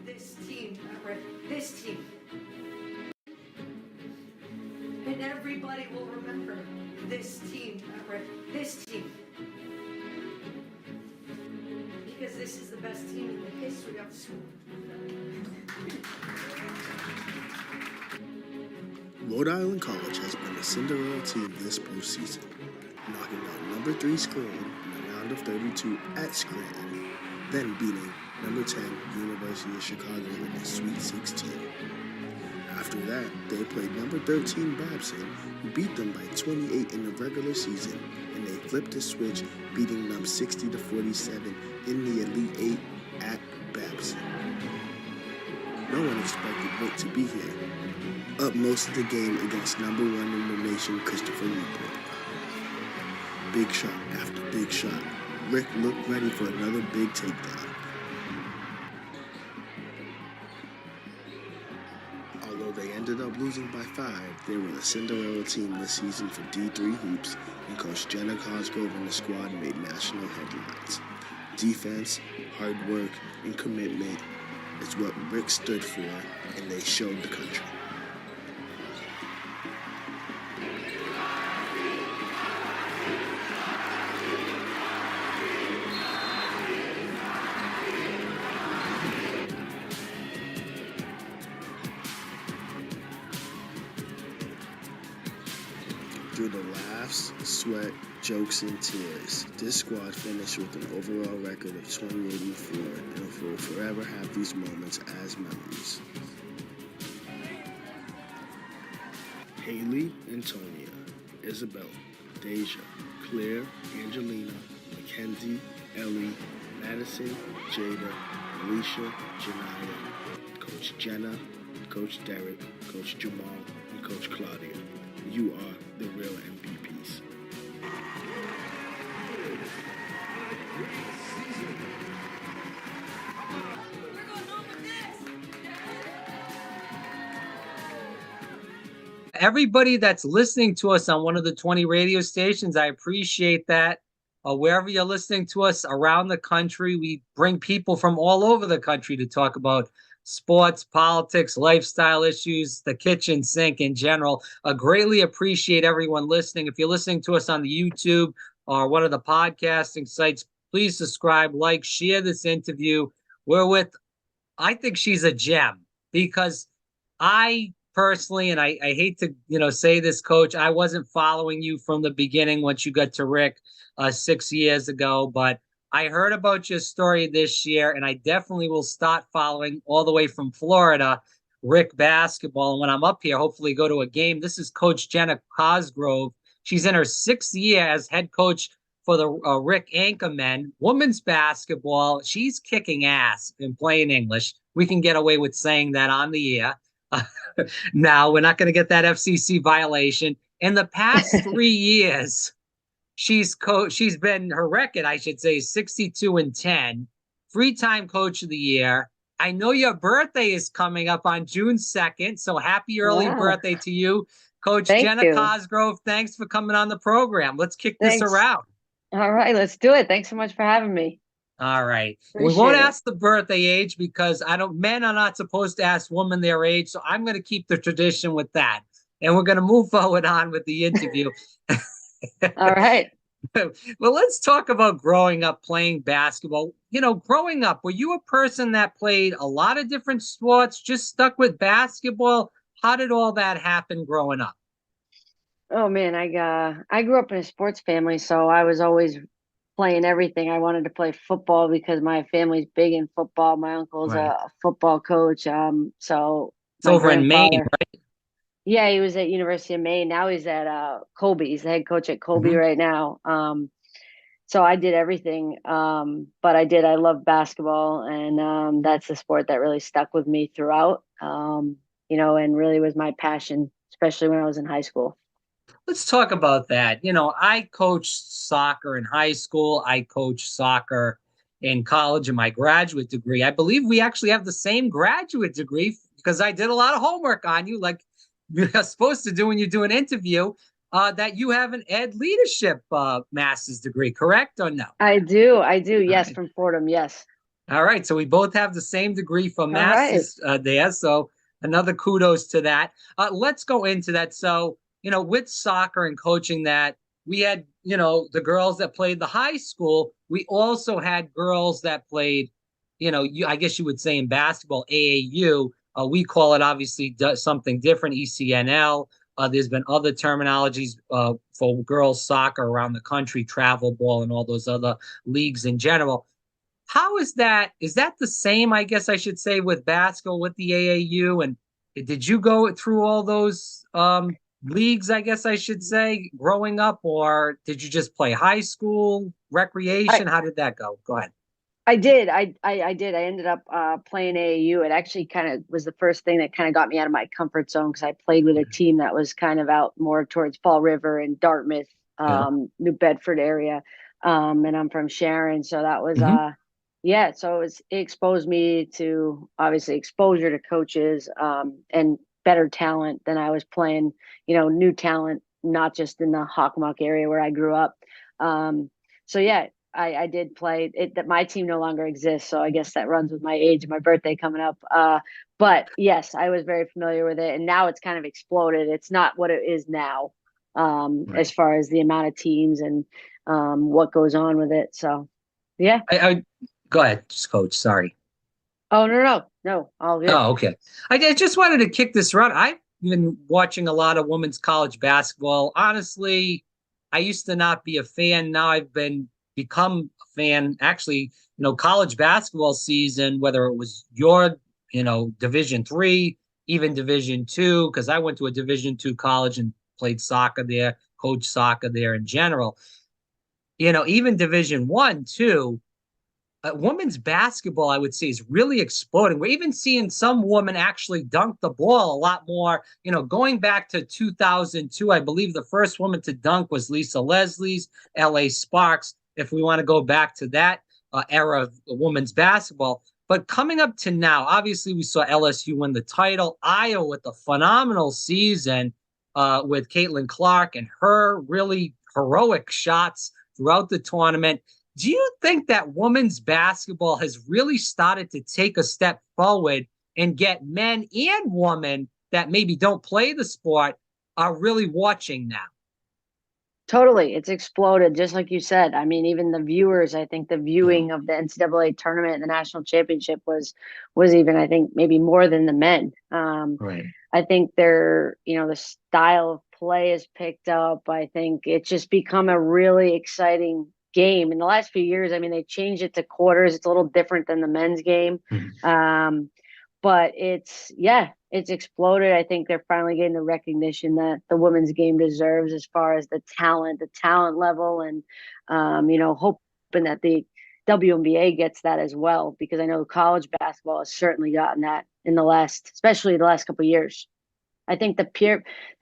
this team, this team. And everybody will remember this team, this team. Because this is the best team in the history of the school. Rhode Island College has been the Cinderella team this postseason, knocking out number 3 Scranton in the round of 32 at Scranton, then beating number 10 University of Chicago in the Sweet 16. After that, they played number 13 Babson, who beat them by 28 in the regular season, and they flipped the switch, beating them 60-47 in the Elite 8 at Babson. No one expected Rick to be here, up most of the game against number 1 in the nation, Christopher Newport. Big shot after big shot, Rick looked ready for another big takedown. Although they ended up losing by 5, they were the Cinderella team this season for D3 Hoops, and Coach Jenna Cosgrove and the squad made national headlines. Defense, hard work, and commitment is what Rick stood for, and they showed the country. Through the laughs, sweat, jokes, and tears, this squad finished with an overall record of 28-4 and will forever have these moments as memories. Haley, Antonia, Isabella, Deja, Claire, Angelina, Mackenzie, Ellie, Madison, Jada, Alicia, Jeniyah, Coach Jenna, Coach Derek, Coach Jamal, and Coach Claudia. You are the real MVPs. Everybody that's listening to us on one of the 20 radio stations, I appreciate that. Wherever you're listening to us around the country, we bring people from all over the country to talk about sports, politics, lifestyle issues, the kitchen sink in general. I greatly appreciate everyone listening. If you're listening to us on the YouTube or one of the podcasting sites, please subscribe, like, share this interview. I think she's a gem, because I personally, and I hate to say this, Coach, I wasn't following you from the beginning once you got to Rick 6 years ago, but I heard about your story this year, and I definitely will start following all the way from Florida, Rick basketball. And when I'm up here, hopefully go to a game. This is Coach Jenna Cosgrove. She's in her 6th year as head coach for the Rick Anchorwomen. Women's basketball, she's kicking ass in plain English. We can get away with saying that on the air. Now, we're not going to get that FCC violation. In the past 3 years, she's been, her record, I should say, 62-10, 3-time coach of the year. I know your birthday is coming up on June 2nd, so happy early birthday to you, Coach Jenna Cosgrove. Thanks for coming on the program. Let's kick this around. All right, let's do it. Thanks so much for having me. All right. We won't ask the birthday age, because men are not supposed to ask women their age, so I'm going to keep the tradition with that. And we're going to move forward on with the interview. All right. Well, let's talk about growing up playing basketball. Growing up, were you a person that played a lot of different sports, just stuck with basketball? How did all that happen growing up? Oh, man, I grew up in a sports family, so I was always playing everything. I wanted to play football because my family's big in football. My uncle's a football coach. So it's over in Maine, right? Yeah, he was at University of Maine. Now he's at Colby. He's the head coach at Colby right now. So I did everything. But I love basketball, and that's the sport that really stuck with me throughout, and really was my passion, especially when I was in high school. Let's talk about that. I coached soccer in high school. I coached soccer in college in my graduate degree. I believe we actually have the same graduate degree, because I did a lot of homework on you, like you're supposed to do when you do an interview, that you have an ed leadership master's degree, correct or no? I do. Yes, from Fordham. Yes. All right, so we both have the same degree from All right. master's there. So another kudos to that. Let's go into that. So, with soccer and coaching that, we had, the girls that played the high school. We also had girls that played, I guess you would say in basketball, AAU. We call it obviously something different, ECNL. There's been other terminologies for girls soccer around the country, travel ball, and all those other leagues in general. How is that? Is that the same, I guess I should say, with basketball, with the AAU? And did you go through all those leagues, I guess I should say, growing up, or did you just play high school, I recreation? How did that go? Go ahead. I did. I did. I ended up playing AAU. It actually kind of was the first thing that kind of got me out of my comfort zone because I played with a team that was kind of out more towards Fall River and Dartmouth, Yeah. New Bedford area. And I'm from Sharon, so that was Hmm. yeah. So it exposed me to obviously exposure to coaches and better talent than I was playing. New talent, not just in the Hockomock area where I grew up. So yeah, I did play it. That my team no longer exists, so I guess that runs with my age and my birthday coming up. But yes, I was very familiar with it, and now it's kind of exploded. It's not what it is now, as Right. far as the amount of teams and what goes on with it. So yeah. I go ahead, coach. Sorry. Oh no, all good. Oh, okay. I just wanted to kick this around. I've been watching a lot of women's college basketball. Honestly, I used to not be a fan. Now I've become a fan. Actually, college basketball season, whether it was your, Division 3, even Division 2, because I went to a Division 2 college and played soccer there, coached soccer there in general. Even Division 1 too, women's basketball, I would say, is really exploding. We're even seeing some women actually dunk the ball a lot more. Going back to 2002, I believe the first woman to dunk was Lisa Leslie's LA Sparks, if we want to go back to that era of women's basketball. But coming up to now, obviously, we saw LSU win the title, Iowa with a phenomenal season with Caitlin Clark and her really heroic shots throughout the tournament. Do you think that women's basketball has really started to take a step forward and get men and women that maybe don't play the sport are really watching now? Totally. It's exploded, just like you said. I mean, even the viewers, I think the Yeah, viewing of the NCAA tournament and the national championship was even, I think, maybe more than the men. right. I think the style of play has picked up. I think it's just become a really exciting game. In the last few years, I mean, they changed it to quarters. It's a little different than the men's game. Mhm. Um, but it's exploded. I think they're finally getting the recognition that the women's game deserves as far as the talent level, and hoping that the WNBA gets that as well, because I know college basketball has certainly gotten that in especially the last couple of years. I think the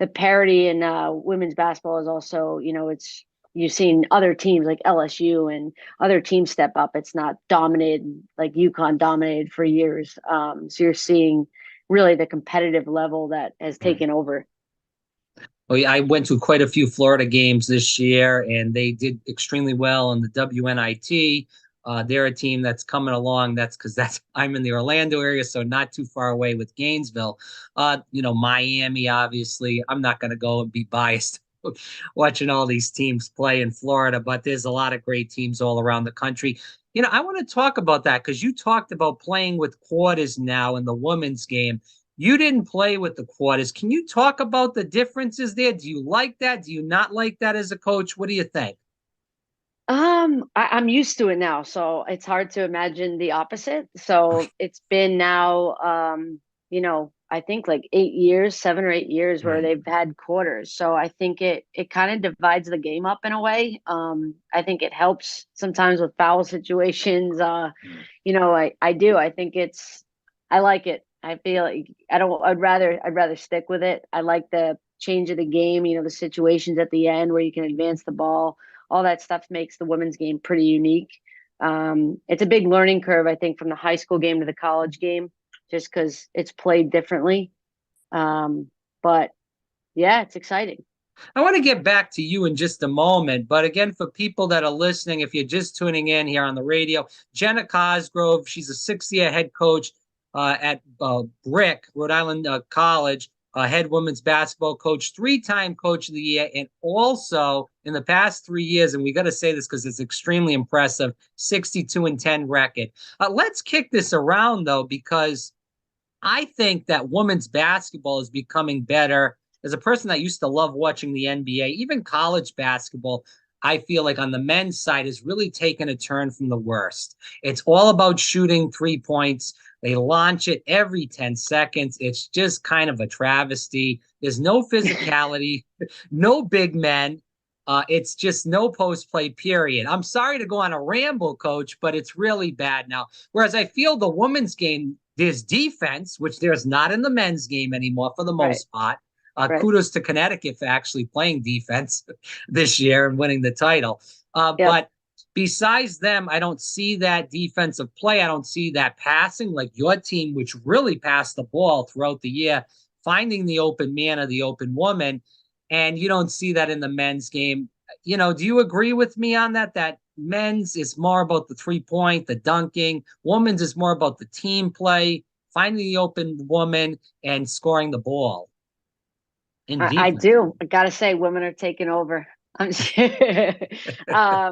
parity in women's basketball is also, it's you've seen other teams like LSU and other teams step up. It's not dominated like UConn dominated for years. So you're seeing really the competitive level that has Right. taken over. Oh, yeah, I went to quite a few Florida games this year, and they did extremely well in the WNIT. They're a team that's coming along. That's because I'm in the Orlando area, so not too far away with Gainesville. Miami, obviously. I'm not going to go and be biased watching all these teams play in Florida, but there's a lot of great teams all around the country. I want to talk about that because you talked about playing with quarters now in the women's game. You didn't play with the quarters. Can you talk about the differences there? Do you like that? Do you not like that as a coach? What do you think? I'm used to it now, so it's hard to imagine the opposite. So it's been now, I think like 8 years, 7 or 8 years where Right. they've had quarters. So I think it kind of divides the game up in a way. I think it helps sometimes with foul situations. I do. I think I like it. I feel like I don't. I'd rather stick with it. I like the change of the game. The situations at the end where you can advance the ball, all that stuff makes the women's game pretty unique. It's a big learning curve, I think, from the high school game to the college game, just because it's played differently. But yeah, it's exciting. I want to get back to you in just a moment, but again, for people that are listening, if you're just tuning in here on the radio, Jenna Cosgrove, she's a 6-year head coach at Brick, Rhode Island College, head women's basketball coach, 3-time coach of the year, and also in the past 3 years, and we got to say this because it's extremely impressive, 62-10 record. Let's kick this around though, because I think that women's basketball is becoming better. As a person that used to love watching the NBA, even college basketball, I feel like on the men's side has really taken a turn from the worst. It's all about shooting 3 points. They launch it every 10 seconds. It's just kind of a travesty. There's no physicality, no big men. It's just no post play, period. I'm sorry to go on a ramble, coach, but it's really bad now. Whereas I feel the women's game, there's defense, which there's not in the men's game anymore for the most part. Kudos to Connecticut for actually playing defense this year and winning the title. But besides them, I don't see that defensive play. I don't see that passing like your team, which really passed the ball throughout the year, finding the open man or the open woman. And you don't see that in the men's game. You know, do you agree with me on that? That men's is more about the 3-point, the dunking. Women's is more about the team play, finding the open woman and scoring the ball. I do. I gotta say, women are taking over. I'm sure. Yeah,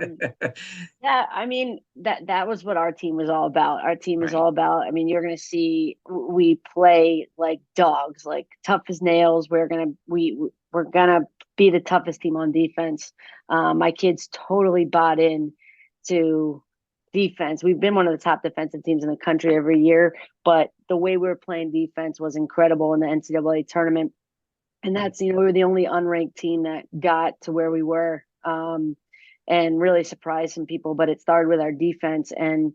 I mean that was what our team was all about. Our team is all about. I mean, you're gonna see we play like dogs, like tough as nails. We're gonna be the toughest team on defense. My kids totally bought in to defense. We've been one of the top defensive teams in the country every year, but the way we were playing defense was incredible in the NCAA tournament. And that's, we were the only unranked team that got to where we were, and really surprised some people. But it started with our defense, and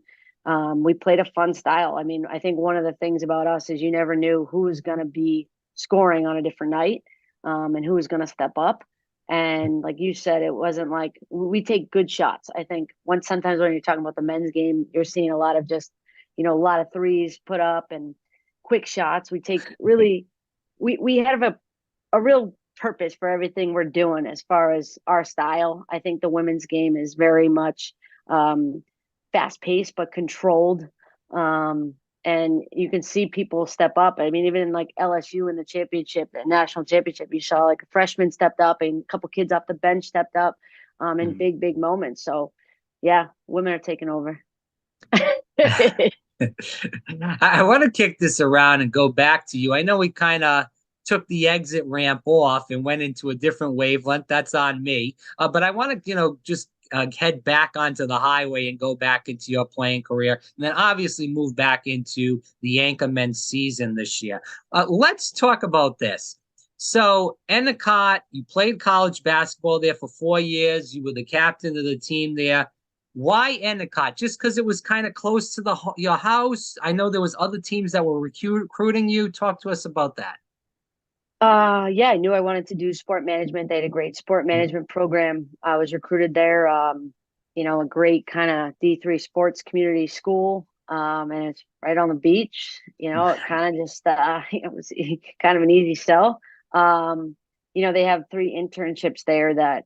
we played a fun style. I mean, I think one of the things about us is you never knew who was going to be scoring on a different night, and who was going to step up. And like you said, it wasn't like we take good shots. I think sometimes when you're talking about the men's game, you're seeing a lot of just, a lot of threes put up and quick shots. We take really, we have a real purpose for everything we're doing as far as our style. I think the women's game is very much fast paced but controlled. And you can see people step up. I mean, even like LSU in the national championship, you saw like a freshman stepped up and a couple kids off the bench stepped up in big moments. So yeah, women are taking over. I want to kick this around and go back to you. I know we kind of took the exit ramp off and went into a different wavelength. That's on me. But I want to, just head back onto the highway and go back into your playing career. And then obviously move back into the Anchorwomen season this year. Let's talk about this. So Endicott, you played college basketball there for 4 years. You were the captain of the team there. Why Endicott? Just because it was kind of close to your house? I know there was other teams that were recruiting you. Talk to us about that. Yeah, I knew I wanted to do sport management. They had a great sport management program. I was recruited there. A great kind of D3 sports community school. And it's right on the beach. It kind of just it was kind of an easy sell. They have 3 internships there that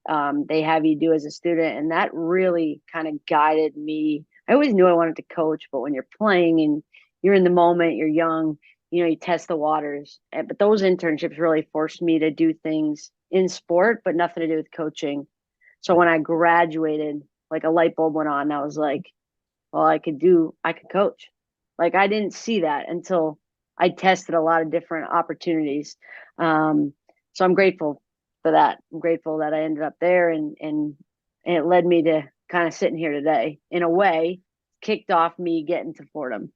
they have you do as a student, and that really kind of guided me. I always knew I wanted to coach, but when you're playing and you're in the moment, you're young, you test the waters. But those internships really forced me to do things in sport, but nothing to do with coaching. So when I graduated, like a light bulb went on. And I was like, well, I could coach. Like I didn't see that until I tested a lot of different opportunities. So I'm grateful for that. I'm grateful that I ended up there, and it led me to kind of sitting here today. In a way, kicked off me getting to Fordham.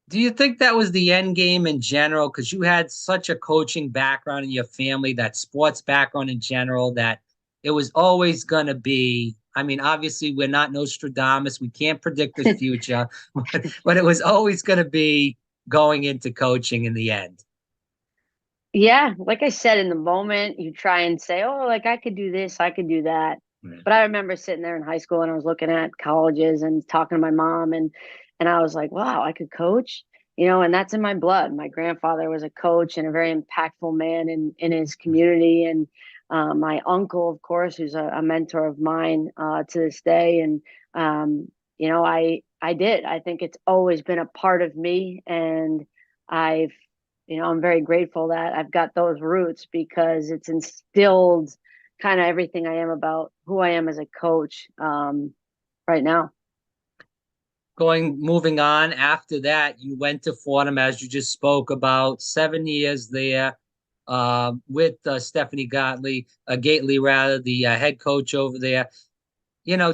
Do you think that was the end game in general? Because you had such a coaching background in your family, that sports background in general, that it was always going to be, I mean, obviously we're not Nostradamus. We can't predict the future, but it was always going to be going into coaching in the end. Yeah. Like I said, in the moment you try and say, oh, like I could do this, I could do that. Yeah. But I remember sitting there in high school and I was looking at colleges and talking to my mom, and I was like, wow, I could coach, and that's in my blood. My grandfather was a coach and a very impactful man in his community. And my uncle, of course, who's a mentor of mine to this day. And, I think it's always been a part of me. And I'm very grateful that I've got those roots, because it's instilled kind of everything I am about who I am as a coach right now. Moving on, after that, you went to Fordham, as you just spoke about, 7 years there with Stephanie Gately, rather, the head coach over there.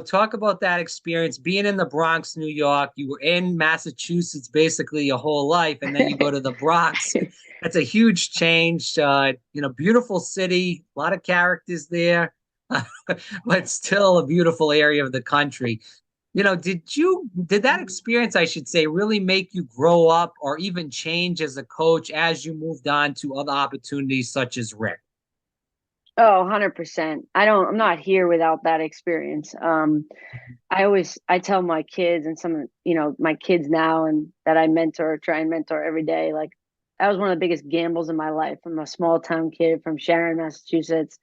Talk about that experience, being in the Bronx, New York. You were in Massachusetts basically your whole life, and then you go to the Bronx. That's a huge change. Beautiful city, a lot of characters there, but still a beautiful area of the country. Did that experience, I should say, really make you grow up or even change as a coach as you moved on to other opportunities such as Rick? Oh, 100%. I'm not here without that experience. I tell my kids and my kids now, and that I try and mentor every day. Like, that was one of the biggest gambles in my life. I'm a small town kid from Sharon, Massachusetts,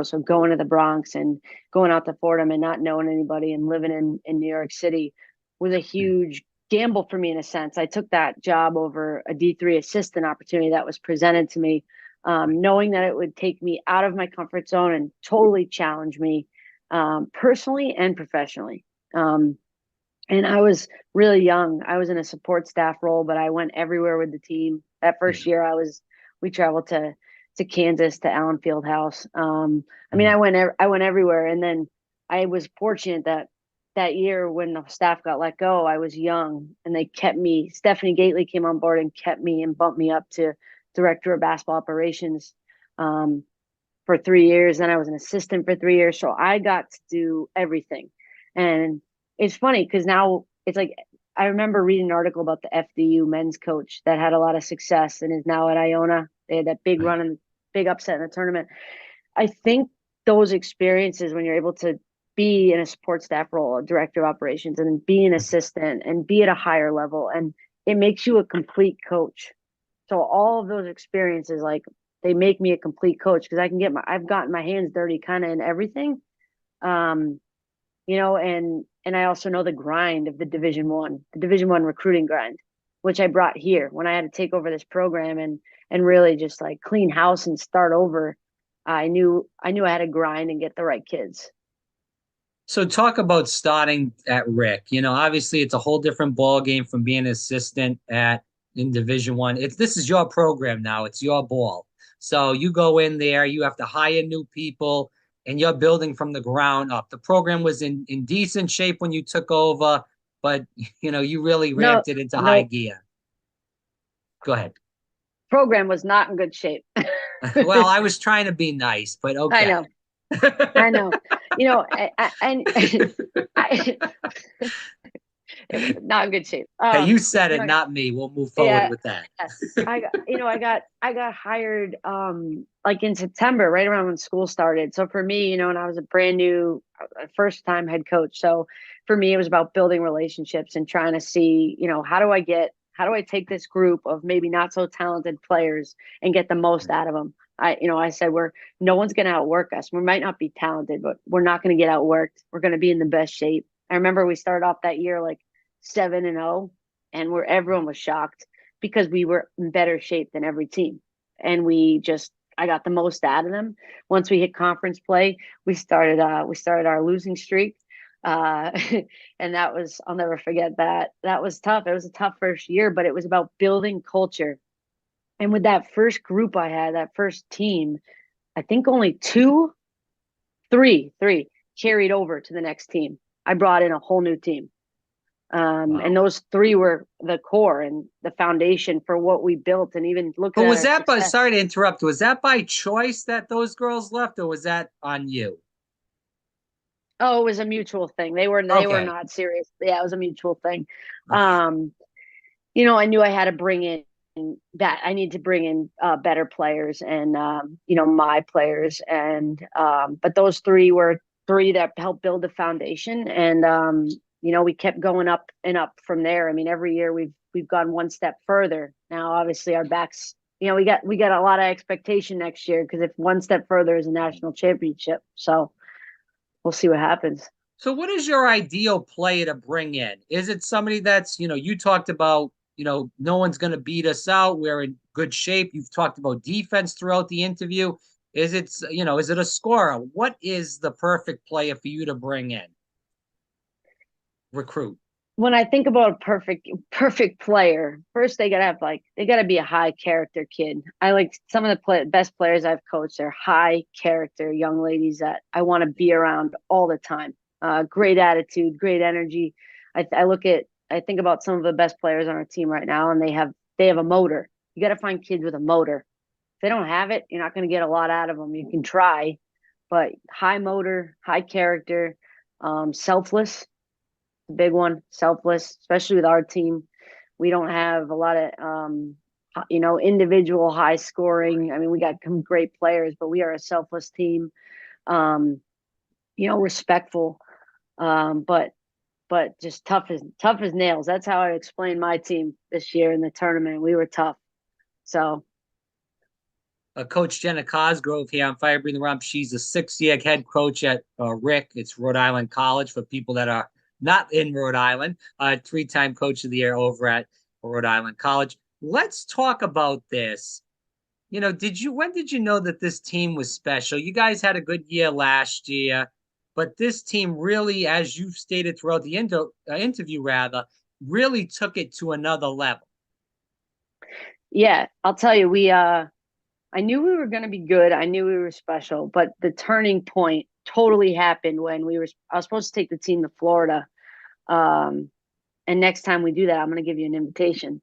so going to the Bronx and going out to Fordham and not knowing anybody and living in New York City was a huge gamble for me, in a sense. I took that job over a D3 assistant opportunity that was presented to me, knowing that it would take me out of my comfort zone and totally challenge me personally and professionally. And I was really young. I was in a support staff role, but I went everywhere with the team. That first year we traveled to Kansas, to Allen Fieldhouse. I went everywhere. And then I was fortunate that year when the staff got let go, I was young, and they kept me. Stephanie Gately came on board and kept me and bumped me up to director of basketball operations for 3 years. Then I was an assistant for 3 years. So I got to do everything. And it's funny because now it's like, I remember reading an article about the FDU men's coach that had a lot of success and is now at Iona. They had that big run and big upset in the tournament. I think those experiences, when you're able to be in a support staff role, a director of operations, and be an assistant and be at a higher level, and it makes you a complete coach. So all of those experiences, like, they make me a complete coach, because I've gotten my hands dirty kind of in everything. And I also know the grind of the Division I recruiting grind, which I brought here when I had to take over this program and really just like clean house and start over. I knew I had to grind and get the right kids. So talk about starting at Rick. Obviously it's a whole different ball game from being an assistant in Division I. This is your program now. It's your ball. So you go in there, you have to hire new people, and you're building from the ground up. The program was in decent shape when you took over, but you really ramped it into high gear. Go ahead. Program was not in good shape. Well, I was trying to be nice, but okay. I know. Not in good shape. Hey, you said it, not me. We'll move forward with that. I got hired like in September, right around when school started. So for me, and I was a brand new first time head coach. So for me, it was about building relationships and trying to see, how do I take this group of maybe not so talented players and get the most out of them? I said, no one's going to outwork us. We might not be talented, but we're not going to get outworked. We're going to be in the best shape. I remember we started off that year like 7-0, and everyone was shocked because we were in better shape than every team. And I got the most out of them. Once we hit conference play, we started our losing streak. And I'll never forget that. That was tough. It was a tough first year, but it was about building culture. And with that first group I had, that first team, I think only three carried over to the next team. I brought in a whole new team. Wow. And those 3 were the core and the foundation for what we built. And even look at sorry to interrupt, was that by choice that those girls left, or was that on you? Oh, it was a mutual thing. They were not serious. Yeah, it was a mutual thing. I knew I had to bring in better players and my players, and but those 3 were 3 that helped build the foundation. And we kept going up and up from there. I mean, every year we've gone one step further. Now, obviously, our back's we got a lot of expectation next year, because if one step further is a national championship. So we'll see what happens. So what is your ideal player to bring in? Is it somebody that's, you talked about, no one's going to beat us out. We're in good shape. You've talked about defense throughout the interview. Is it, is it a scorer? What is the perfect player for you to bring in? Recruit. When I think about a perfect player, first they gotta be a high character kid. I like some of the best players I've coached. They're high character young ladies that I want to be around all the time. Great attitude, great energy. I think about some of the best players on our team right now, and they have a motor. You got to find kids with a motor. If they don't have it, you're not going to get a lot out of them. You can try, but high motor, high character, selfless. Big one, selfless, especially with our team. We don't have a lot of individual high scoring. I mean, we got some great players, but we are a selfless team. Respectful, but just tough as nails. That's how I explain my team this year in the tournament. We were tough. So Coach Jenna Cosgrove here on Fire Breathing Rump. She's a 6-year head coach at RIC. It's Rhode Island College for people that are not in Rhode Island. 3-time coach of the year over at Rhode Island College. Let's talk about this. When did you know that this team was special? You guys had a good year last year, but this team really, as you've stated throughout the interview, really took it to another level. Yeah, I'll tell you, I knew we were going to be good. I knew we were special, but the turning point totally happened when I was supposed to take the team to Florida. And next time we do that, I'm going to give you an invitation.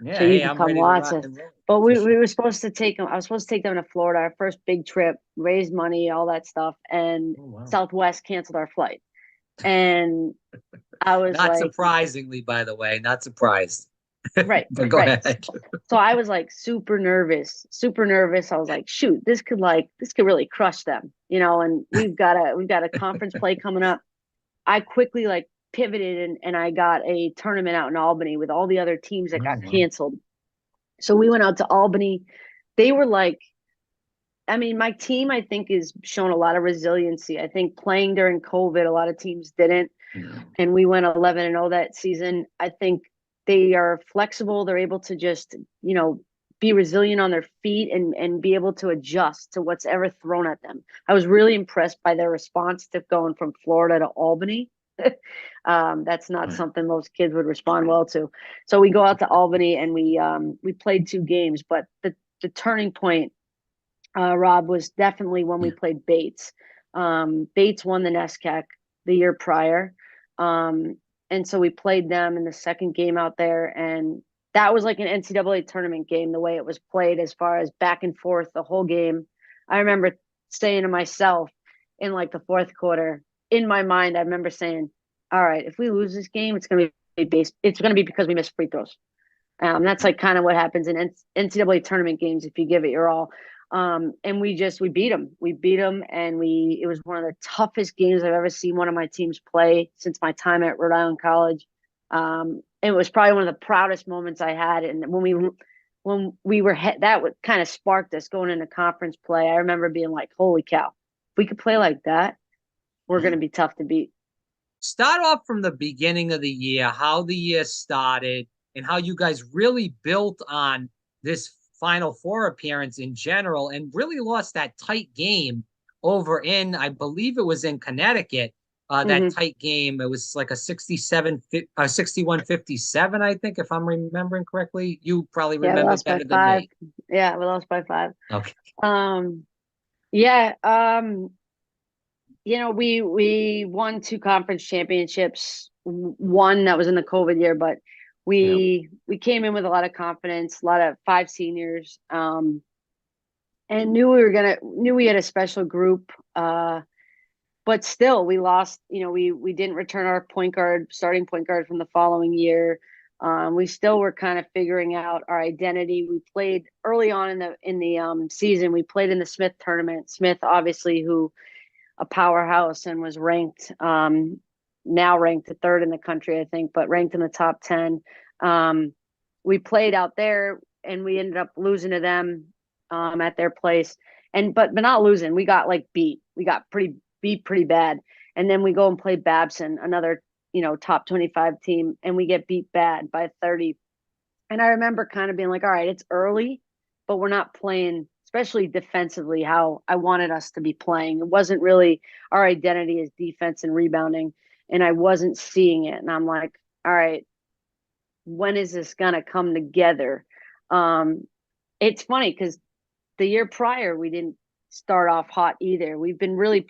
Yeah, so you can come watch us. But we were supposed to take them. I was supposed to take them to Florida, our first big trip, raise money, all that stuff. And Southwest canceled our flight. And I was not surprisingly, by the way, not surprised. Right. But go ahead. So I was like super nervous. I was like, shoot, this could really crush them, and we've got a conference play coming up. I quickly pivoted and I got a tournament out in Albany with all the other teams that got canceled. So we went out to Albany. They were my team, I think, is shown a lot of resiliency. I think playing during COVID, a lot of teams didn't. And we went 11-0 that season. I think they are flexible. They're able to just, be resilient on their feet and be able to adjust to what's ever thrown at them. I was really impressed by their response to going from Florida to Albany. That's not something most kids would respond well to. So we go out to Albany and we played 2 games, but the turning point, Rob, was definitely when we played Bates. Bates won the NESCAC the year prior. And so we played them in the second game out there, and that was like an NCAA tournament game, the way it was played, as far as back and forth the whole game. I remember saying to myself in the fourth quarter, in my mind, I remember saying, all right, if we lose this game, it's going to be because we missed free throws. That's kind of what happens in NCAA tournament games if you give it your all. And we beat them. We beat them, and it was one of the toughest games I've ever seen one of my teams play since my time at Rhode Island College. It was probably one of the proudest moments I had. And when we were that kind of sparked us going into conference play. I remember being like, holy cow, if we could play like that, we're going to be tough to beat. Start off from the beginning of the year, how the year started, and how you guys really built on this Final Four appearance in general, and really lost that tight game over in, I believe it was in Connecticut, that tight game. It was like a 61-57, I think, if I'm remembering correctly. You probably remember better than me. Yeah, we lost by 5. Okay. We won 2 conference championships. One that was in the COVID year, but we came in with a lot of confidence, a lot of 5 seniors, and knew we had a special group. But still, we lost. We didn't return our starting point guard from the following year. We still were kind of figuring out our identity. We played early on in the season. We played in the Smith tournament. Smith, obviously, who a powerhouse and was ranked. Now ranked the 3rd in the country, I think, but ranked in the top 10. We played out there. and we ended up losing to them at their place. But not losing. We got like beat. We got beat pretty bad. And then we go and play Babson, another, top 25 team, and we get beat bad by 30. And I remember kind of being like, all right, it's early, but we're not playing, especially defensively, how I wanted us to be playing. It wasn't really our identity as defense and rebounding, and I wasn't seeing it. And I'm like, all right, when is this going to come together? It's funny because the year prior, we didn't start off hot either. We've been really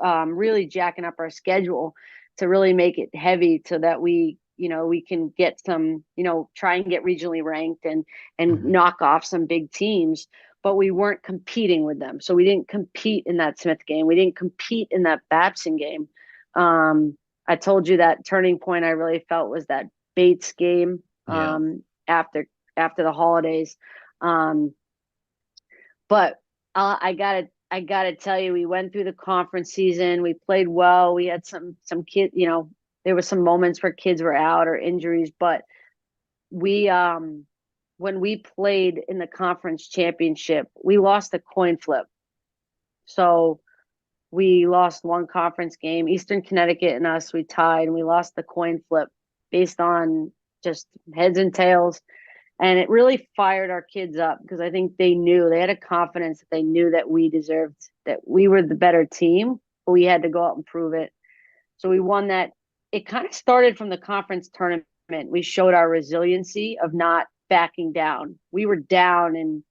really jacking up our schedule to really make it heavy so that we can get some, try and get regionally ranked and knock off some big teams, but we weren't competing with them. So we didn't compete in that Smith game. We didn't compete in that Babson game. I told you that turning point I really felt was that Bates game after the holidays. But I gotta tell you, we went through the conference season. We played well. We had some kids, there were some moments where kids were out or injuries, but we when we played in the conference championship, we lost a coin flip. So we lost one conference game. Eastern Connecticut and us, we tied, and we lost the coin flip based on just heads and tails. And it really fired our kids up because I think they had a confidence that they knew that we deserved, that we were the better team, but we had to go out and prove it. So we won that. It kind of started from the conference tournament. We showed our resiliency of not backing down. We were down in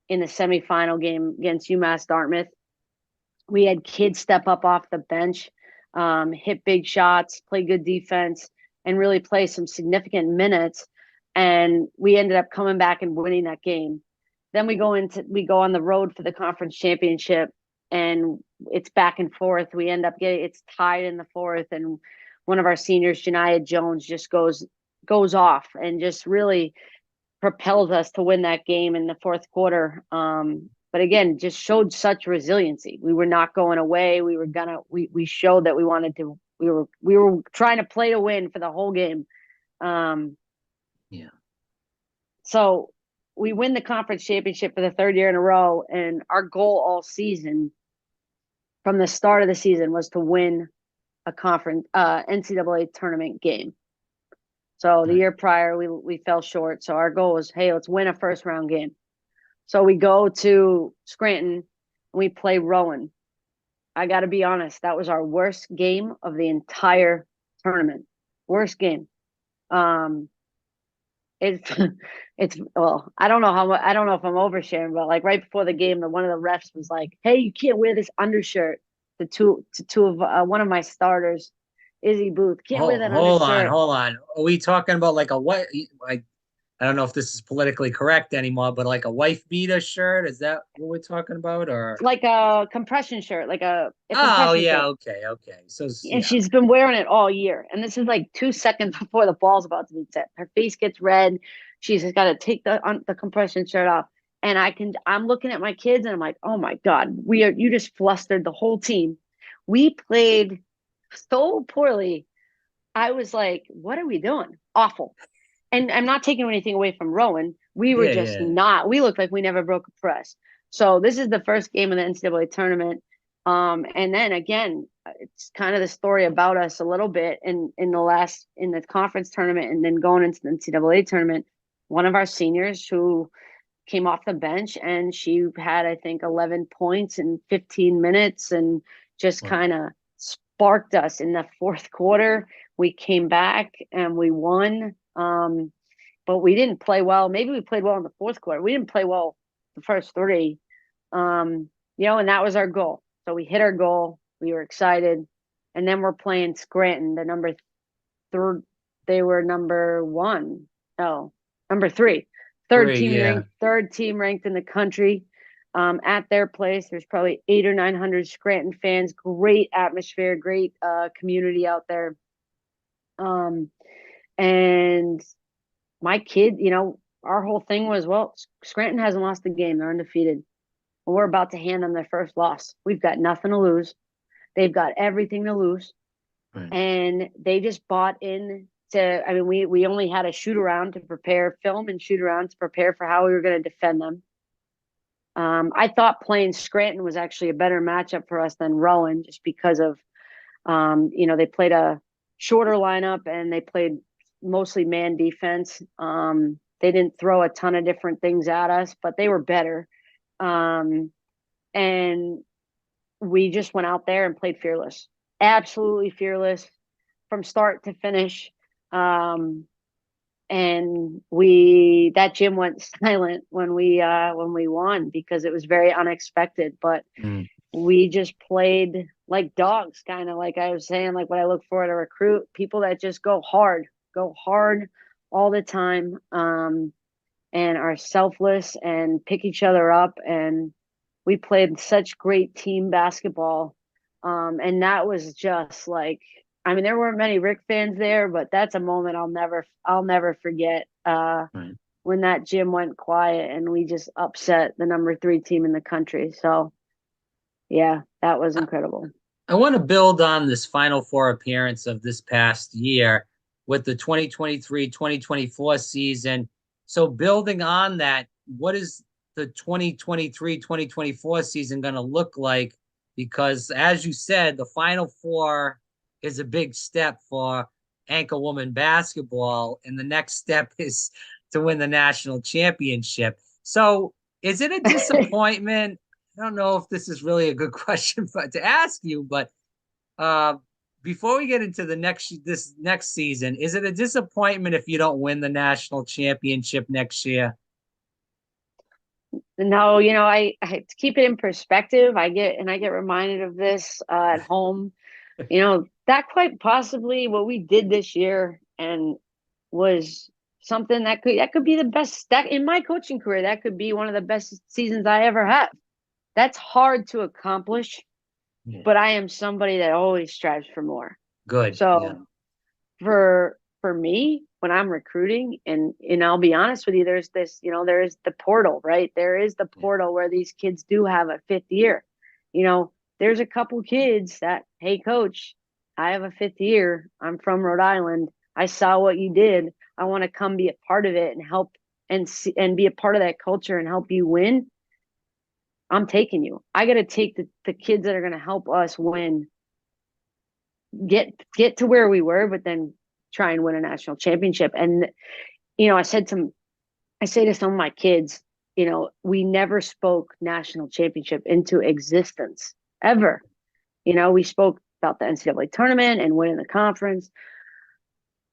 the semifinal game against UMass Dartmouth. We had kids step up off the bench, hit big shots, play good defense, and really play some significant minutes. And we ended up coming back and winning that game. Then we go on the road for the conference championship, and it's back and forth. We end up it's tied in the fourth, and one of our seniors, Jeniyah Jones, just goes off and just really propels us to win that game in the fourth quarter. But again, just showed such resiliency. We were not going away. We showed that we wanted to. We were trying to play to win for the whole game. So we win the conference championship for the third year in a row, and our goal all season, from the start of the season, was to win a conference NCAA tournament game. So the year prior, we fell short. So our goal was, hey, let's win a first round game. So we go to Scranton and we play Rowan. I got to be honest, that was our worst game of the entire tournament. Worst game. It's well, I don't know if I'm oversharing, but like right before the game, one of the refs was like, "Hey, you can't wear this undershirt." To two of one of my starters, Izzy Booth, can't wear that undershirt. Hold on. Are we talking about like a what? Like, I don't know if this is politically correct anymore, but like a wife beater shirt? Is that what we're talking about, or like a compression shirt, like a oh yeah, shirt. okay. So and she's been wearing it all year, and this is like 2 seconds before the ball's about to be set. Her face gets red. She's got to take the compression shirt off, and I'm looking at my kids, and I'm like, oh my god, you just flustered the whole team. We played so poorly. I was like, what are we doing? Awful. And I'm not taking anything away from Rowan. We were not. We looked like we never broke a press. So this is the first game of the NCAA tournament. And then again, it's kind of the story about us a little bit in the conference tournament, and then going into the NCAA tournament. One of our seniors who came off the bench, and she had, I think, 11 points in 15 minutes, and just kind of sparked us in the fourth quarter. We came back and we won. But we didn't play well. Maybe we played well in the fourth quarter. We didn't play well the first three. And that was our goal. So we hit our goal. We were excited. And then we're playing Scranton, the number third. They were number one. No, number three. Third team ranked in the country. At their place, there's probably 800 or 900 Scranton fans. Great atmosphere, great community out there. And my kid, our whole thing was, well, Scranton hasn't lost a game. They're undefeated. We're about to hand them their first loss. We've got nothing to lose. They've got everything to lose. Right. And they just bought in I mean, we only had a shoot around to prepare, film and shoot around to prepare for how we were going to defend them. I thought playing Scranton was actually a better matchup for us than Rowan, just because of, they played a shorter lineup and they played mostly man defense. They didn't throw a ton of different things at us, but they were better. And we just went out there and played fearless, absolutely fearless from start to finish. And that gym went silent when we won, because it was very unexpected, but we just played like dogs, kind of like I was saying, like what I look for at a recruit, people that just go hard all the time, and are selfless and pick each other up. And we played such great team basketball. And that was just like, I mean, there weren't many Rick fans there, but that's a moment I'll never forget. When that gym went quiet and we just upset the number 3 team in the country. So yeah, that was incredible. I want to build on this Final Four appearance of this past year with the 2023-2024 season. So building on that, what is the 2023-2024 season going to look like? Because as you said, the Final Four is a big step for Anchorwomen basketball, and the next step is to win the national championship. So is it a disappointment? I don't know if this is really a good question to ask you, but before we get into this next season, is it a disappointment if you don't win the national championship next year? No, I to keep it in perspective, I get reminded of this at home. That quite possibly what we did this year and was something that could be the best, that in my coaching career, that could be one of the best seasons I ever have. That's hard to accomplish, but I am somebody that always strives for more. Good. So for me, when I'm recruiting, and I'll be honest with you, there's this, there is the portal, right? There is the portal where these kids do have a 5th year. There's a couple kids that, hey, coach, I have a 5th year. I'm from Rhode Island. I saw what you did. I want to come be a part of it and help and be a part of that culture and help you win. I'm taking you. I got to take the kids that are going to help us win, get to where we were, but then try and win a national championship. And, I say to some of my kids, we never spoke national championship into existence ever. We spoke about the NCAA tournament and winning the conference,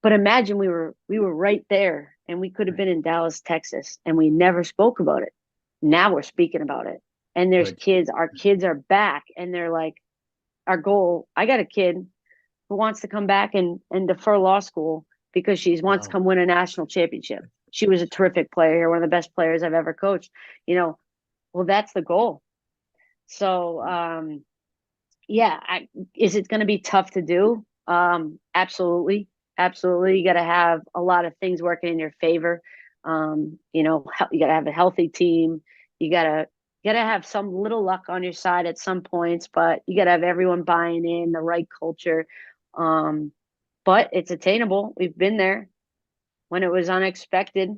but imagine we were right there and we could have been in Dallas, Texas, and we never spoke about it. Now we're speaking about it. And there's our kids are back, and they're like, our goal. I got a kid who wants to come back and defer law school because she wants to come win a national championship. She was a terrific player, one of the best players I've ever coached. Well, that's the goal. So, is it going to be tough to do? Absolutely. Absolutely. You got to have a lot of things working in your favor. You got to have a healthy team. You got to have some little luck on your side at some points, but you got to have everyone buying in, the right culture. But it's attainable. We've been there when it was unexpected.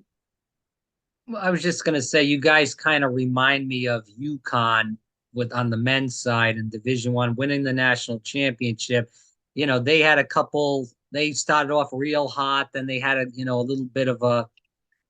Well, I was just going to say, you guys kind of remind me of UConn on the men's side in Division I, winning the national championship. They had they started off real hot. Then they had a little bit of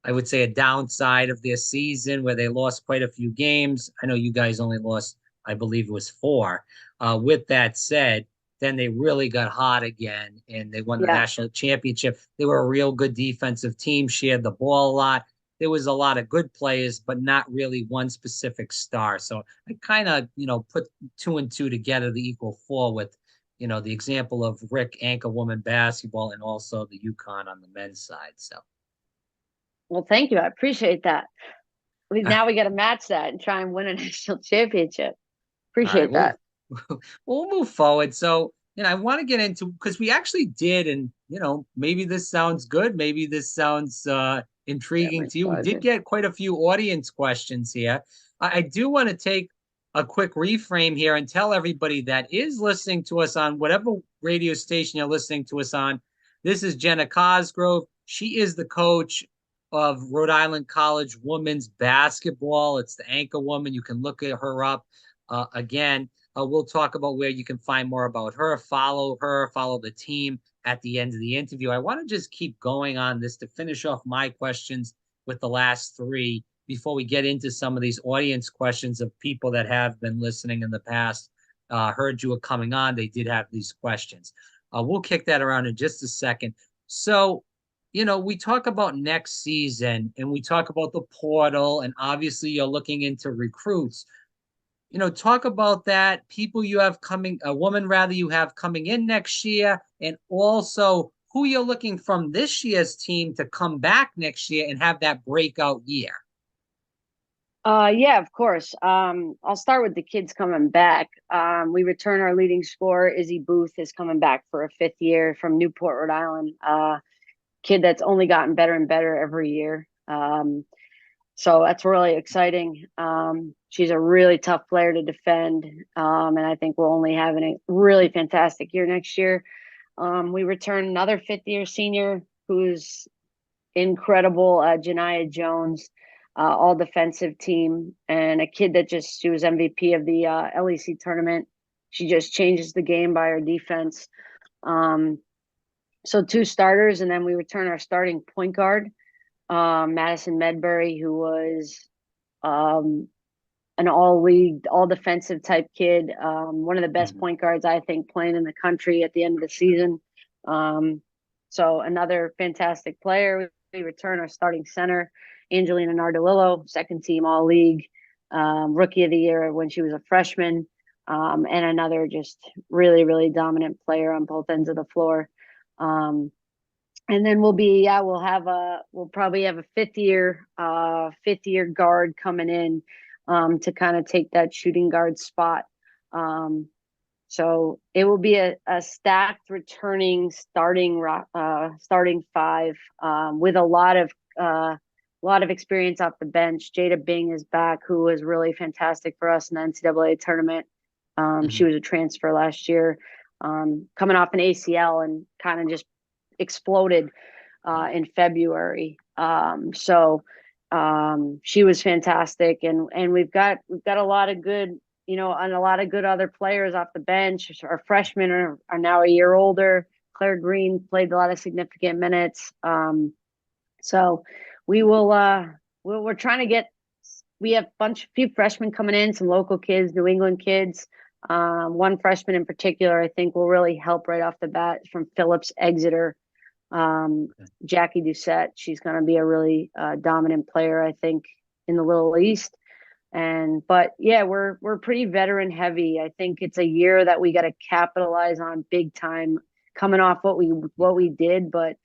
I would say a downside of their season where they lost quite a few games. I know you guys only lost, I believe it was 4. With that said, then they really got hot again and they won the national championship. They were a real good defensive team, shared the ball a lot. There was a lot of good players, but not really one specific star. So I kind of, put 2 and 2 together to equal 4 with, the example of Rick Anchorwomen basketball and also the UConn on the men's side. So. Well, thank you. I appreciate that. Now we got to match that and try and win a national championship. Appreciate that. We'll move forward. So, I want to get into, because we actually did, and, maybe this sounds good. Maybe this sounds intriguing to you. Pleasure. We did get quite a few audience questions here. I do want to take a quick reframe here and tell everybody that is listening to us on whatever radio station you're listening to us on, This is Jenna Cosgrove. She is the coach of Rhode Island College women's basketball. It's the Anchorwoman. You can look at her up. Again, we'll talk about where you can find more about her, follow the team at the end of the interview. I want to just keep going on this to finish off my questions with the last three before we get into some of these audience questions of people that have been listening in the past, heard you were coming on. They did have these questions. We'll kick that around in just a second. So, we talk about next season and we talk about the portal, and obviously you're looking into recruits. Talk about that, people you have coming, a woman rather you have coming in next year, and also who you're looking from this year's team to come back next year and have that breakout year. Yeah, of course. I'll start with the kids coming back. We return our leading scorer, Izzy Booth, is coming back for a 5th year from Newport, Rhode Island. Kid that's only gotten better and better every year. So that's really exciting. She's a really tough player to defend. And I think we'll only have a really fantastic year next year. We return another 5th year senior who's incredible, Jeniyah Jones, all defensive team, and a kid that she was MVP of the LEC tournament. She just changes the game by her defense. So 2 starters, and then we return our starting point guard, Madison Medbury, who was an all-league, all-defensive type kid, one of the best point guards, I think, playing in the country at the end of the season. So another fantastic player. We return our starting center, Angelina Nardolillo, 2nd team All-League, Rookie of the Year when she was a freshman, and another just really, really dominant player on both ends of the floor. And then we'll probably have a 5th year guard coming in to kind of take that shooting guard spot. So it will be a stacked returning starting 5 with a lot of experience off the bench. Jada Bing is back, who was really fantastic for us in the NCAA tournament. She was a transfer last year, coming off an ACL and kind of just exploded in February. So she was fantastic, and we've got a lot of good, and a lot of good other players off the bench. Our freshmen are now a year older. Claire Green played a lot of significant minutes. So we will, we're trying to get, we have few freshmen coming in, some local kids, New England kids. One freshman in particular, I think will really help right off the bat, from Phillips Exeter. Jackie Doucette, she's going to be a really dominant player, I think, in the Little East. But yeah, we're pretty veteran heavy. I think it's a year that we got to capitalize on big time, coming off what we did. But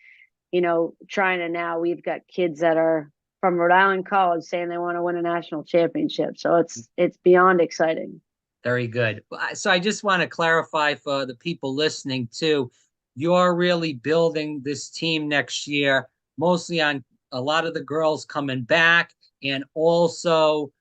trying to, now we've got kids that are from Rhode Island College saying they want to win a national championship. So it's beyond exciting. Very good. So I just want to clarify for the people listening too, you're really building this team next year, mostly on a lot of the girls coming back, and also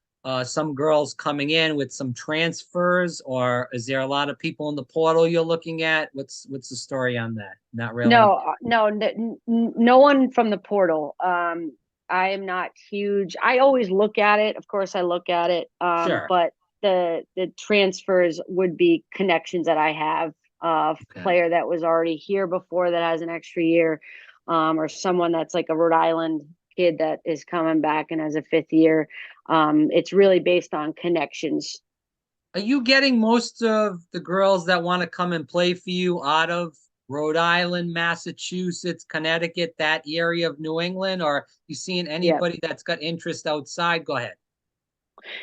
some girls coming in with some transfers, or is there a lot of people in the portal you're looking at? What's the story on that? Not really. No one from the portal. I am not huge. I always look at it. Of course, I look at it. Sure. But the transfers would be connections that I have. Player that was already here before that has an extra year, or someone that's like a Rhode Island kid that is coming back and has a 5th year. It's really based on connections. Are you getting most of the girls that want to come and play for you out of Rhode Island, Massachusetts, Connecticut, that area of New England, or you seeing anybody that's got interest outside? Go ahead.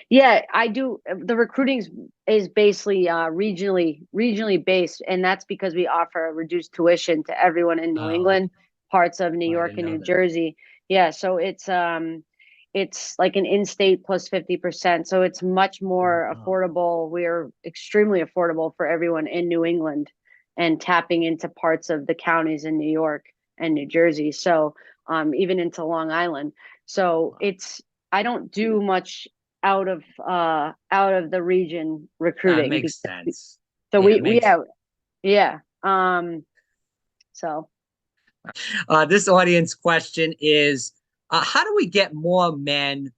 Yeah, I do. The recruiting is basically regionally based, and that's because we offer a reduced tuition to everyone in New England, parts of New York and New Jersey. Yeah, so it's like an in-state plus 50%, so it's much more affordable. We're extremely affordable for everyone in New England, and tapping into parts of the counties in New York and New Jersey. So even into Long Island. So I don't do much out of the region recruiting. That makes sense. So so This audience question is, how do we get more men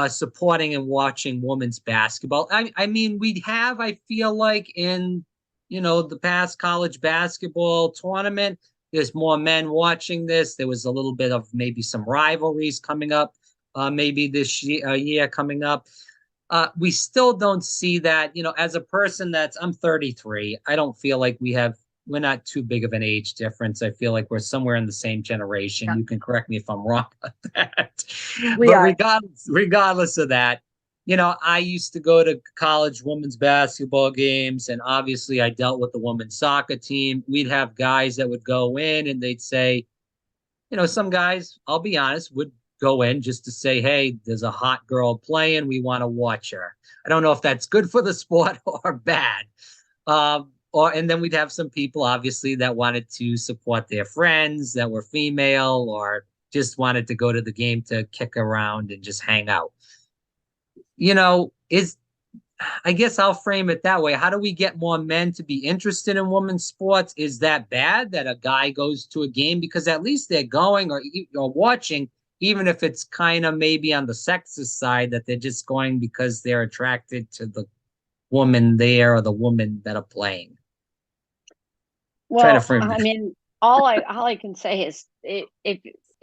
supporting and watching women's basketball? I mean, we have, I feel like in, the past college basketball tournament, there's more men watching this. There was a little bit of maybe some rivalries coming up, maybe this year coming up. We still don't see that, as a person I'm 33, I don't feel like we're not too big of an age difference. I feel like we're somewhere in the same generation. Yeah. You can correct me if I'm wrong about that. We But are. regardless of that, I used to go to college women's basketball games, and obviously I dealt with the women's soccer team. We'd have guys that would go in and they'd say, some guys, I'll be honest, would go in just to say, hey, there's a hot girl playing. We want to watch her. I don't know if that's good for the sport or bad. And then we'd have some people, obviously, that wanted to support their friends that were female or just wanted to go to the game to kick around and just hang out. I guess I'll frame it that way. How do we get more men to be interested in women's sports? Is that bad that a guy goes to a game? Because at least they're going or watching, even if it's kind of maybe on the sexist side, that they're just going because they're attracted to the woman there or the woman that are playing. Well, I mean, all I can say is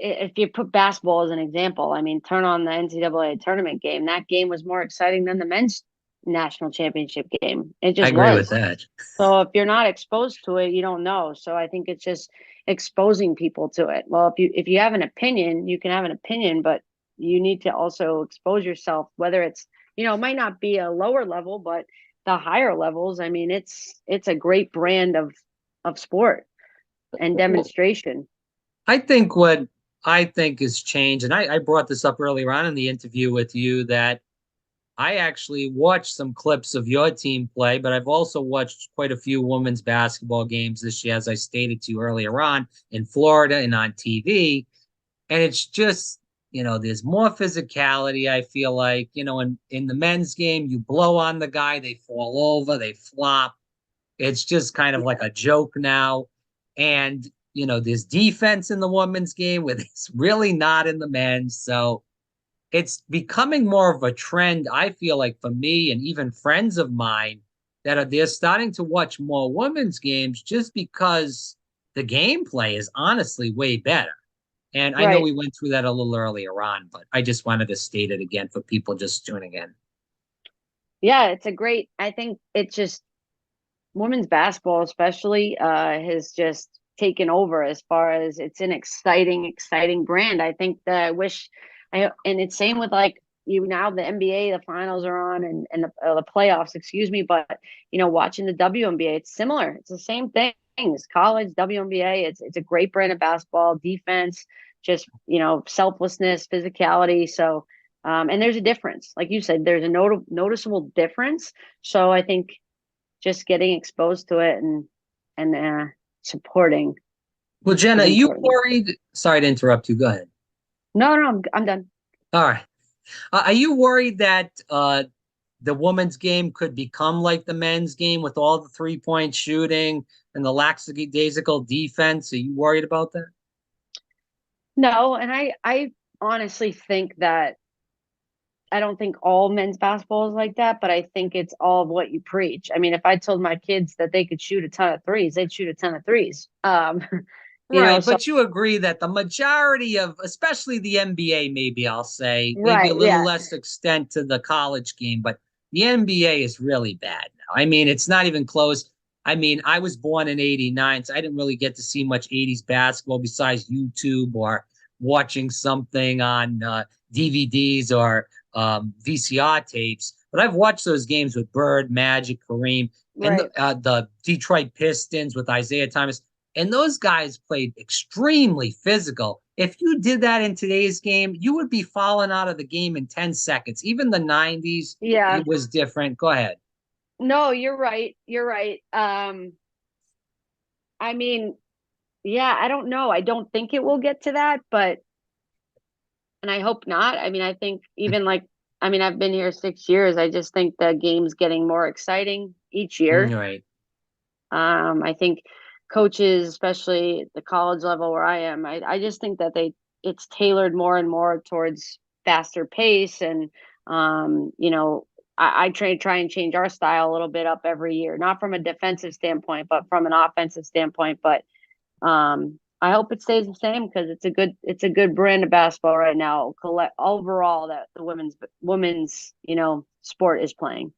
if you put basketball as an example, I mean, turn on the NCAA tournament game. That game was more exciting than the men's national championship game. It just I agree was. with that. So if you're not exposed to it, you don't know. So I think it's just exposing people to it. Well, if you have an opinion, you can have an opinion, but you need to also expose yourself, whether it's, it might not be a lower level, but the higher levels. I mean, it's a great brand of sport and demonstration. I think what I think has changed, and I brought this up earlier on in the interview with you, that I actually watched some clips of your team play, but I've also watched quite a few women's basketball games this year, as I stated to you earlier on, in Florida and on TV. And it's just, there's more physicality, I feel like. In the men's game, you blow on the guy, they fall over, they flop. It's just kind of like a joke now. And, there's defense in the women's game where it's really not in the men's. So it's becoming more of a trend, I feel like, for me and even friends of mine they're starting to watch more women's games just because the gameplay is honestly way better. And I know we went through that a little earlier on, but I just wanted to state it again for people just tuning in. Yeah, I think it's just women's basketball especially has just taken over as far as it's an exciting brand. I think that and it's same with like now the NBA, the finals are on and the playoffs, excuse me, but watching the WNBA, it's similar. It's the same thing. It's college, WNBA, it's a great brand of basketball, defense, just selflessness, physicality. So and there's a difference. Like you said, there's a noticeable difference. So I think just getting exposed to it and supporting. Well, Jenna, are you worried? Sorry to interrupt you. Go ahead. No, I'm done. All right. Are you worried that the women's game could become like the men's game with all the 3-point shooting and the lackadaisical defense? Are you worried about that? No, and I honestly think that I don't think all men's basketball is like that, but I think it's all of what you preach. I mean, if I told my kids that they could shoot a ton of threes, they'd shoot a ton of threes. But you agree that the majority of, especially the NBA, maybe I'll say, maybe a little less extent to the college game, but the NBA is really bad now. I mean, it's not even close. I mean, I was born in '89, so I didn't really get to see much '80s basketball besides YouTube or watching something on DVDs or VCR tapes. But I've watched those games with Bird, Magic, Kareem, and the Detroit Pistons with Isaiah Thomas. And those guys played extremely physical. If you did that in today's game, you would be falling out of the game in 10 seconds. Even the 90s, it was different. Go ahead. No, you're right. You're right. I mean, yeah, I don't know. I don't think it will get to that, and I hope not. I mean, I think even I've been here 6 years. I just think the game's getting more exciting each year. Right. I think coaches, especially the college level where I am, I just think that it's tailored more and more towards faster pace. And, I try and change our style a little bit up every year, not from a defensive standpoint, but from an offensive standpoint. But I hope it stays the same because it's a good brand of basketball right now. Overall, that the women's sport is playing.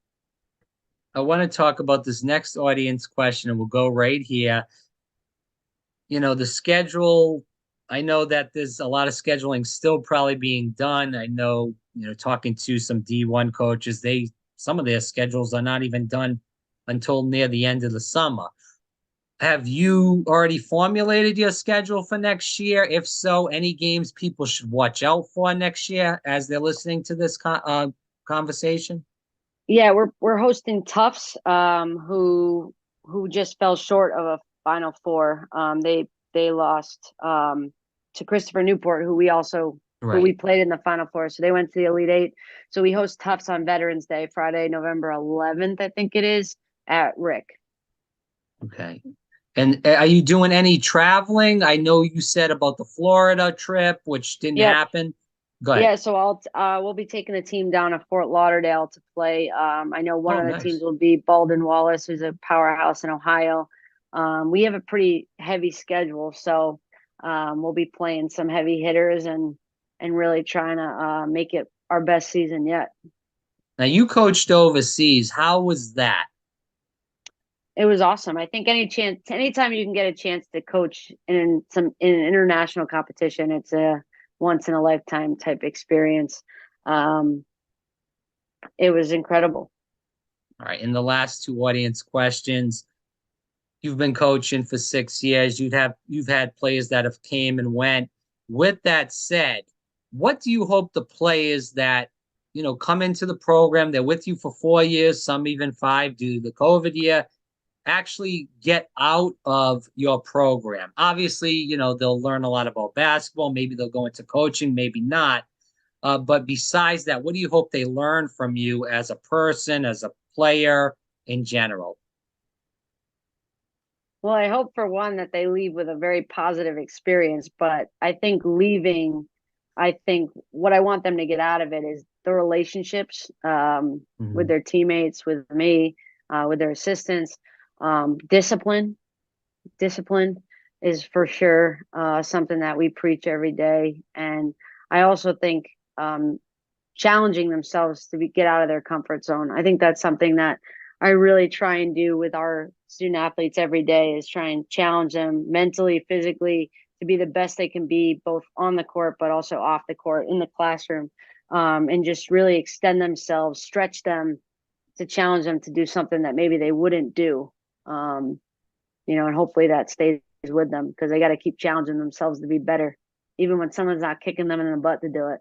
I want to talk about this next audience question, and we'll go right here. The schedule, I know that there's a lot of scheduling still probably being done. I know, talking to some D1 coaches, some of their schedules are not even done until near the end of the summer. Have you already formulated your schedule for next year? If so, any games people should watch out for next year as they're listening to this conversation? Yeah, we're hosting Tufts, who just fell short of a Final Four. They lost to Christopher Newport, who we played in the Final Four. So they went to the Elite Eight. So we host Tufts on Veterans Day, Friday, November 11th, I think it is, at Rick. Okay. And are you doing any traveling? I know you said about the Florida trip, which didn't happen. Go ahead. Yeah, so we'll be taking the team down to Fort Lauderdale to play. I know one of the teams will be Baldwin Wallace, who's a powerhouse in Ohio. We have a pretty heavy schedule, so we'll be playing some heavy hitters and really trying to make it our best season yet. Now, you coached overseas. How was that? It was awesome. I think anytime you can get a chance to coach in an international competition, it's a once in a lifetime type experience. It was incredible. All right. In the last two audience questions, you've been coaching for 6 years. You've had players that have came and went. With that said, what do you hope the players that, come into the program, they're with you for 4 years, some even 5 due to the COVID year, actually get out of your program? Obviously, they'll learn a lot about basketball. Maybe they'll go into coaching, maybe not. But besides that, what do you hope they learn from you as a person, as a player in general? Well, I hope for one that they leave with a very positive experience, but I think what I want them to get out of it is the relationships with their teammates, with me, with their assistants. Discipline is for sure something that we preach every day. And I also think challenging themselves to get out of their comfort zone. I think that's something that I really try and do with our student athletes every day, is try and challenge them mentally, physically, to be the best they can be, both on the court, but also off the court, in the classroom, and just really extend themselves, stretch them, to challenge them to do something that maybe they wouldn't do. And hopefully that stays with them, because they got to keep challenging themselves to be better, even when someone's not kicking them in the butt to do it.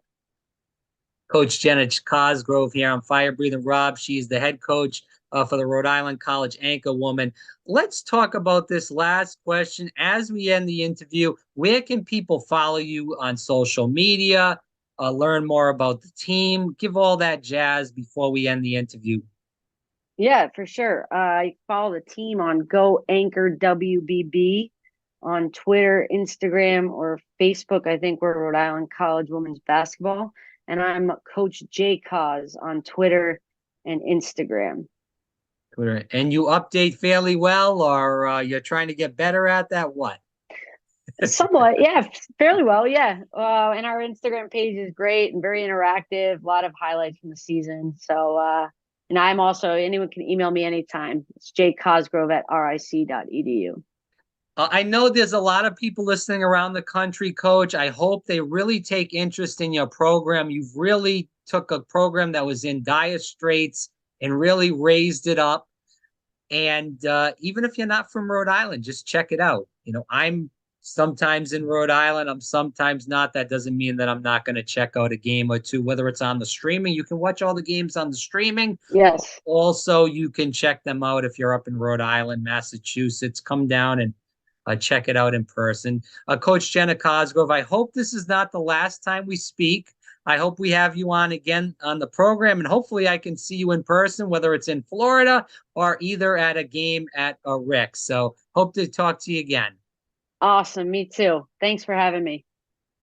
Coach Jenna Cosgrove here on Fire Breathing Rob. She's the head coach for the Rhode Island College Anchorwomen. Let's talk about this last question as we end the interview. Where can people follow you on social media, learn more about the team? Give all that jazz before we end the interview. Yeah, for sure. I follow the team on Go Anchor WBB on Twitter, Instagram, or Facebook. I think we're Rhode Island College Women's Basketball. And I'm Coach J Cos on Twitter and Instagram. Twitter. And you update fairly well, or you're trying to get better at that? What? Somewhat, yeah, fairly well, yeah. And our Instagram page is great and very interactive. A lot of highlights from the season. So, and I'm also, anyone can email me anytime. It's jcosgrove@ric.edu. I know there's a lot of people listening around the country, Coach. I hope they really take interest in your program. You've really took a program that was in dire straits and really raised it up. And even if you're not from Rhode Island, just check it out. I'm sometimes in Rhode Island. I'm sometimes not. That doesn't mean that I'm not going to check out a game or two, whether it's on the streaming. You can watch all the games on the streaming. Yes. Also, you can check them out if you're up in Rhode Island, Massachusetts. Come down and check it out in person. Coach Jenna Cosgrove, I hope this is not the last time we speak. I hope we have you on again on the program, and hopefully I can see you in person, whether it's in Florida or either at a game at Rick's. So hope to talk to you again. Awesome. Me too. Thanks for having me.